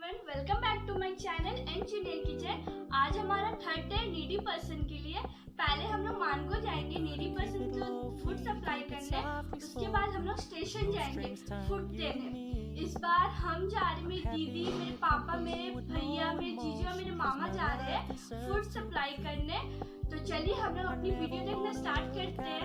Everyone, welcome back to my channel engineer kitchen. आज हमारा third day needy person के लिए। पहले हम लोग मानगो जाएंगे नीडी पर्सन को फूड सप्लाई करने, उसके बाद हम लोग स्टेशन जाएंगे फूड देने। इस बार हम जा रहे, मेरी दीदी, मेरे पापा, मेरे भैया, मेरे जीजू और मेरे मामा जा रहे हैं फूड सप्लाई करने। तो चलिए हम लोग अपनी वीडियो देखना स्टार्ट करते हैं।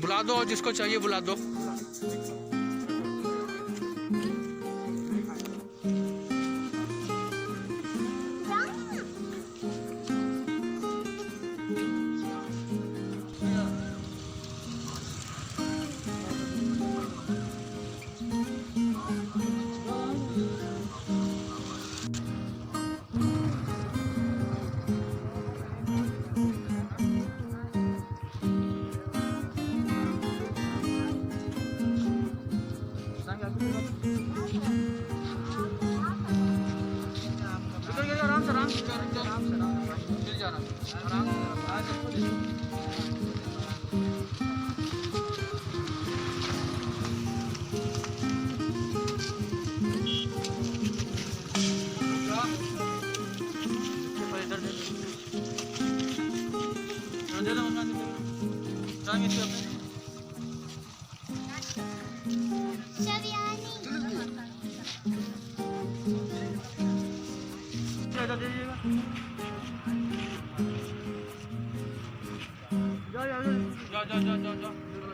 बुला दो, जिसको चाहिए बुला दो।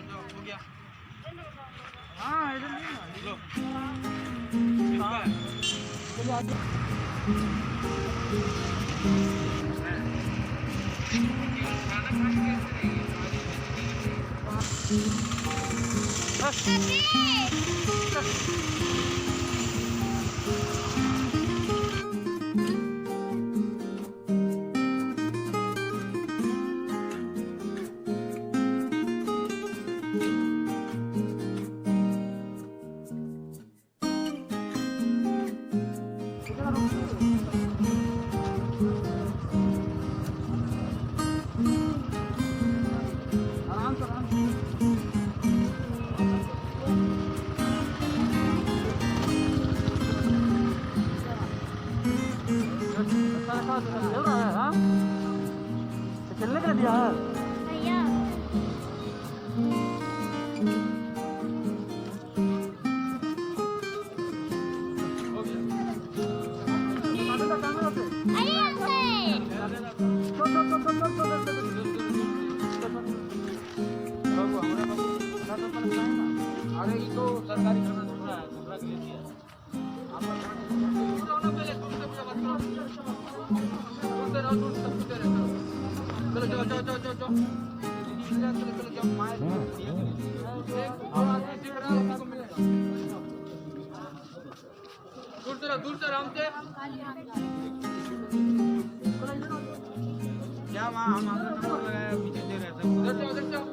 जाओ हो गया। हाँ इधर नहीं लो। चलने के लिए दिया भैया। अरे ये तो सरकारी घटना है, दूर से आराम से क्या वहाँ हम नंबर लगाया पीछे दे रहे थे। उधर जाओ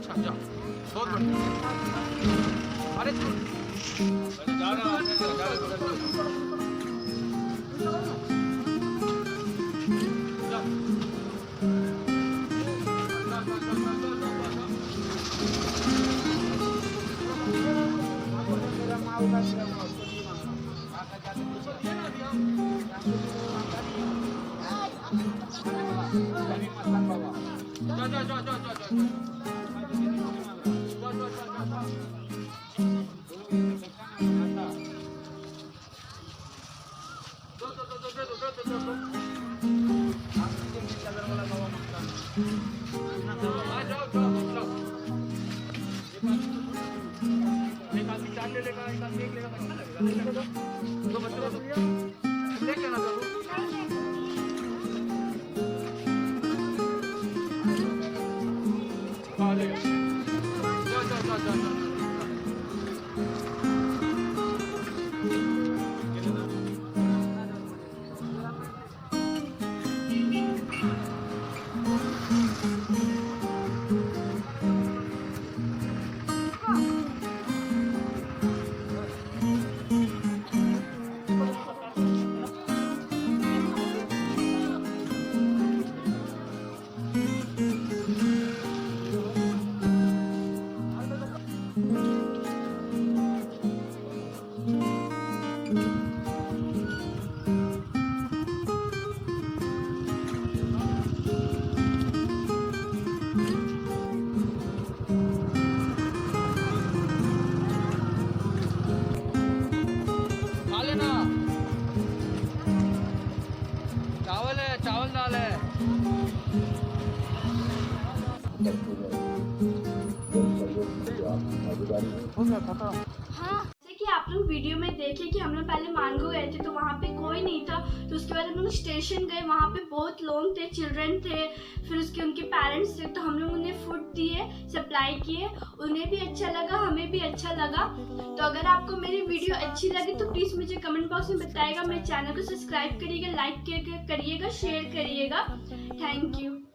अच्छा जा बहुत बढ़िया अरे जा रहा चावल दाल है हाँ, जैसे कि आप लोग वीडियो में देखे कि हम लोग पहले मानगो गए थे तो वहाँ पे कोई नहीं था, तो उसके बाद हम लोग स्टेशन गए, वहाँ पे बहुत लोग थे, चिल्ड्रन थे, फिर उसके उनके पेरेंट्स थे, तो हम लोग उन्हें फूड दिए, सप्लाई किए, उन्हें भी अच्छा लगा, हमें भी अच्छा लगा। तो अगर आपको मेरी वीडियो अच्छी लगी तो प्लीज़ मुझे कमेंट बॉक्स में बताइएगा, मेरे चैनल को सब्सक्राइब करिएगा, लाइक करिएगा, शेयर करिएगा। Thank you.